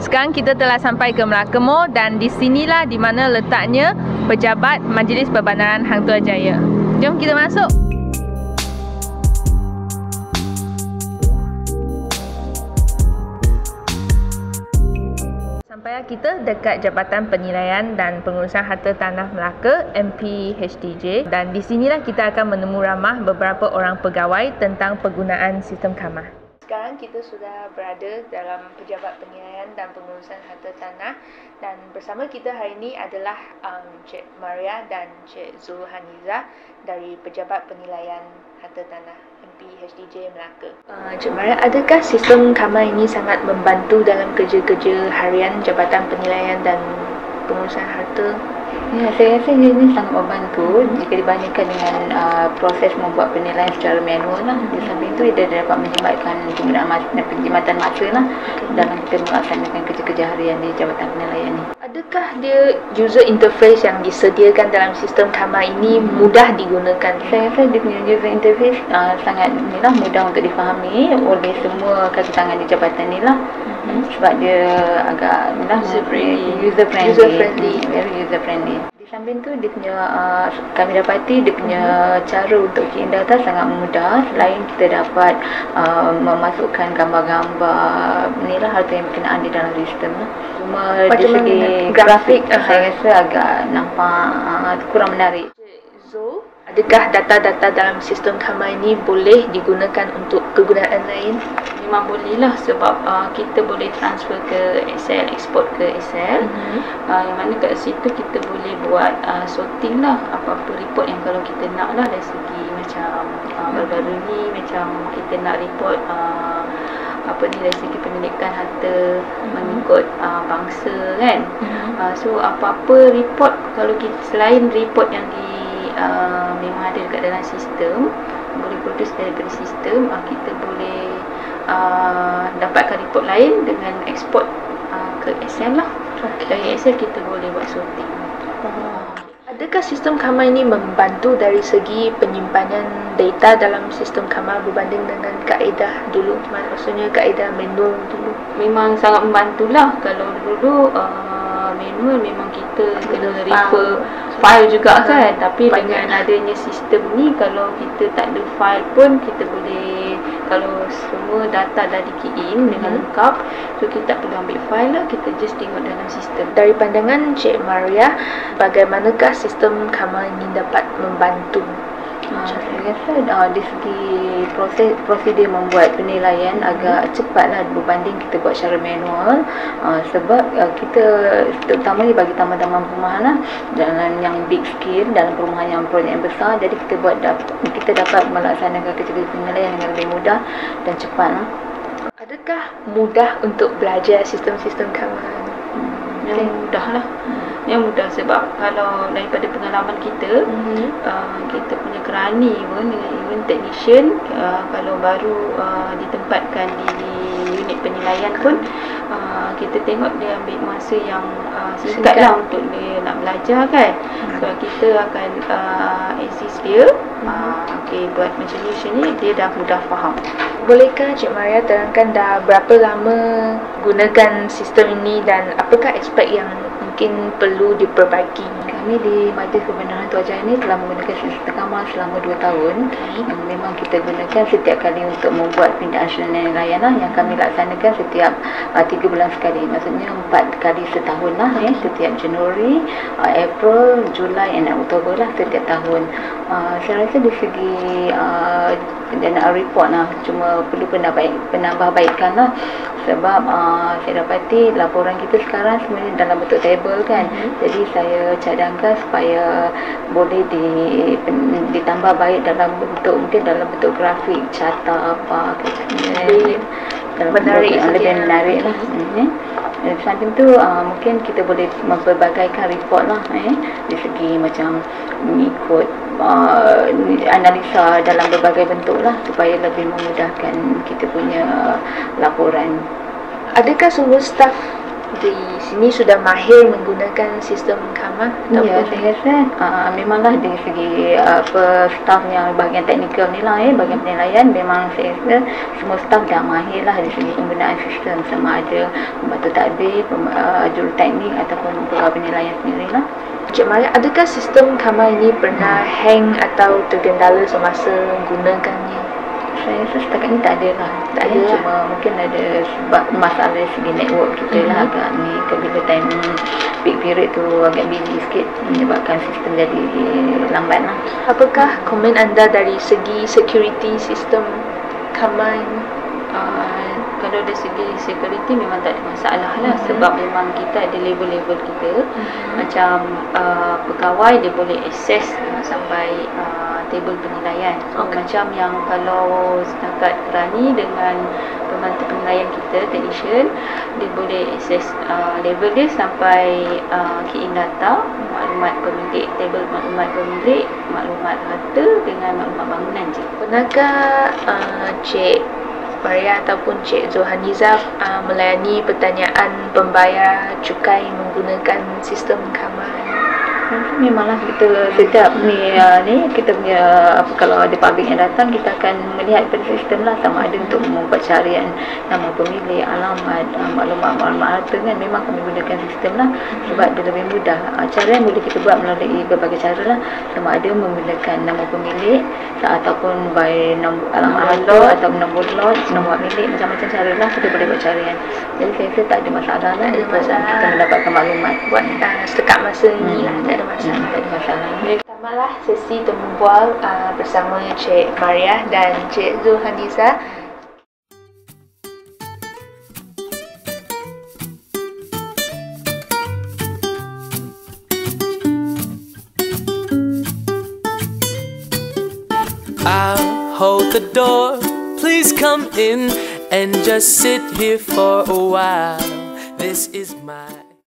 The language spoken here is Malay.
Sekarang kita telah sampai ke Melaka Mall dan di sinilah di mana letaknya pejabat Majlis Perbandaran Hang Tuah Jaya. Jom kita masuk. Sampailah kita dekat Jabatan Penilaian dan Pengurusan Harta Tanah Melaka MPHTJ, dan di sinilah kita akan menemu ramah beberapa orang pegawai tentang penggunaan sistem KAMA. Sekarang kita sudah berada dalam Pejabat Penilaian dan Pengurusan Harta Tanah, dan bersama kita hari ini adalah Cik Maria dan Cik Zulhaniza dari Pejabat Penilaian Harta Tanah MPHTJ Melaka. Cik Maria, adakah sistem KAMA ini sangat membantu dalam kerja-kerja harian Jabatan Penilaian dan Pengurusan Harta? Ya, saya rasa ini sangat membantu jika dibandingkan dengan proses membuat penilaian secara manual lah. Di samping itu dia dapat menjimatkan penggunaan penjimatan masa lah dalam kita melaksanakan kerja-kerja harian di Jabatan Penilaian ini. Adakah dia user interface yang disediakan dalam sistem KAMA ini mudah digunakan? Saya rasa dia punya user interface sangat mudah untuk difahami oleh semua kaki tangan di jabatan ni lah. Sebab dia agak user friendly, very user friendly. Di samping tu dia punya kami dapati dia punya cara untuk key in data sangat mudah. Selain kita dapat memasukkan gambar-gambar ni lah harta yang berkenaan di dalam sistem lah. Cuma dari segi grafik saya rasa agak nampak kurang menarik. So, adakah data-data dalam sistem KAMA ini boleh digunakan untuk kegunaan lain? Memang boleh lah, sebab kita boleh transfer ke Excel, export ke Excel. Yang mana kat situ kita boleh buat sorting lah apa-apa report yang kalau kita nak lah, dari segi macam baru-baru ni macam kita nak report dari segi pemilikan harta mengikut bangsa kan. So apa-apa report, kalau kita selain report yang memang ada dekat dalam sistem, boleh produce daripada sistem, kita boleh dapatkan report lain dengan export ke Excel lah. Dari Excel kita boleh buat sorting. Adakah sistem KAMA ini membantu dari segi penyimpanan data dalam sistem KAMA berbanding dengan kaedah dulu? Maksudnya kaedah manual dulu. Memang sangat membantulah. Kalau dulu manual memang kita kena refer file juga kan, tapi dengan adanya sistem ni, kalau kita tak ada file pun kita boleh, kalau semua data dah di key in dengan lengkap, so kita tak perlu ambil file lah, kita just tengok dalam sistem. Dari pandangan Cik Maria, bagaimanakah sistem KAMA ini dapat membantu? Saya rasa dari segi prosedur membuat penilaian agak cepatlah berbanding kita buat secara manual. Sebab kita, terutamanya bagi taman-taman perumahan lah, dalam yang big scale, dalam perumahan yang projek yang besar, jadi kita dapat melaksanakan kerja-kerja penilaian dengan lebih mudah dan cepat lah. Adakah mudah untuk belajar sistem-sistem KAMA? Yang mudah lah. Yang mudah sebab kalau daripada pengalaman kita, kita punya kerani pun dengan even technician, kalau baru ditempatkan di unit penilaian pun, kita tengok dia ambil masa yang singkat lah untuk dia nak belajar kan. So kita akan assist dia, buat macam ni, dia dah mudah faham. Bolehkah Cik Maria terangkan dah berapa lama gunakan sistem ini dan apakah aspek yang mungkin perlu diperbaiki? Kami di Majlis Perbandaran Hang Tuah Jaya ini telah menggunakan sistem KAMA selama 2 tahun. Yang memang kita gunakan setiap kali untuk membuat pindaan penilaian lah, yang kami laksanakan setiap 3 bulan sekali. Maksudnya 4 kali setahun lah, setiap Januari, April, Julai dan Oktober lah setiap tahun. Saya rasa dari segi dan report lah cuma perlu penambahbaikan lah, sebab saya dapati laporan kita sekarang sebenarnya dalam bentuk table kan. Jadi saya cadangkan supaya boleh ditambah baik dalam bentuk, mungkin dalam bentuk grafik, carta apa, lebih menarik lah. Di samping tu mungkin kita boleh memperbagaikan report lah, dari segi macam mengikut analisa dalam berbagai bentuk lah, supaya lebih memudahkan kita punya laporan. Adakah semua staf di sini sudah mahir menggunakan sistem KAMA? Ya, saya rasa memanglah dari segi staff yang bahagian teknikal ni lah, bahagian penilaian, memang saya rasa semua staff dah mahir lah dari segi penggunaan sistem, sama ada pembantu tadbir, juruteknik ataupun pegawai penilaian sendiri lah. Encik Maria, adakah sistem KAMA ini pernah hang atau tergendala semasa menggunakannya? Saya rasa setakat ni tak ada lah. Tak ada, cuma mungkin ada sebab masalah segi network kita lah agak ni. Bila time peak period tu agak busy sikit, menyebabkan sistem jadi lambat lah. Apakah komen anda dari segi security sistem KAMA ini? Kalau dari segi security memang tak ada masalah lah, sebab memang kita ada level-level kita. Macam pegawai dia boleh akses sampai table penilaian. So, macam yang kalau setakat Rani dengan pembantu penilaian kita, technician, dia boleh akses level dia sampai key in data, maklumat pemilik, table maklumat pemilik, maklumat harta dengan maklumat bangunan je. Pernahkah Cik Maria ataupun Cik Zulhaniza melayani pertanyaan pembayar cukai menggunakan sistem KAMA? Memanglah kita setiap ni kita punya kalau ada public yang datang, kita akan melihat pada sistem lah, sama ada untuk membuat carian nama pemilik, alamat, maklumat harta kan, memang kami gunakan sistem lah sebab dia lebih mudah. Carian boleh kita buat melalui berbagai cara lah, sama ada menggunakan nama pemilik ataupun by alamat harta atau nombor lot, nombor milik, macam-macam cara lah kita boleh buat carian. Jadi saya rasa tak ada masalah lah untuk kita mendapatkan maklumat buat setakat masa ini lah, tak ada masalah. Tak ada masalah. Pertamalah sesi temu bual bersama Cik Maria dan Cik Zulhaniza. I'll hold the door, please come in and just sit here for a while. This is my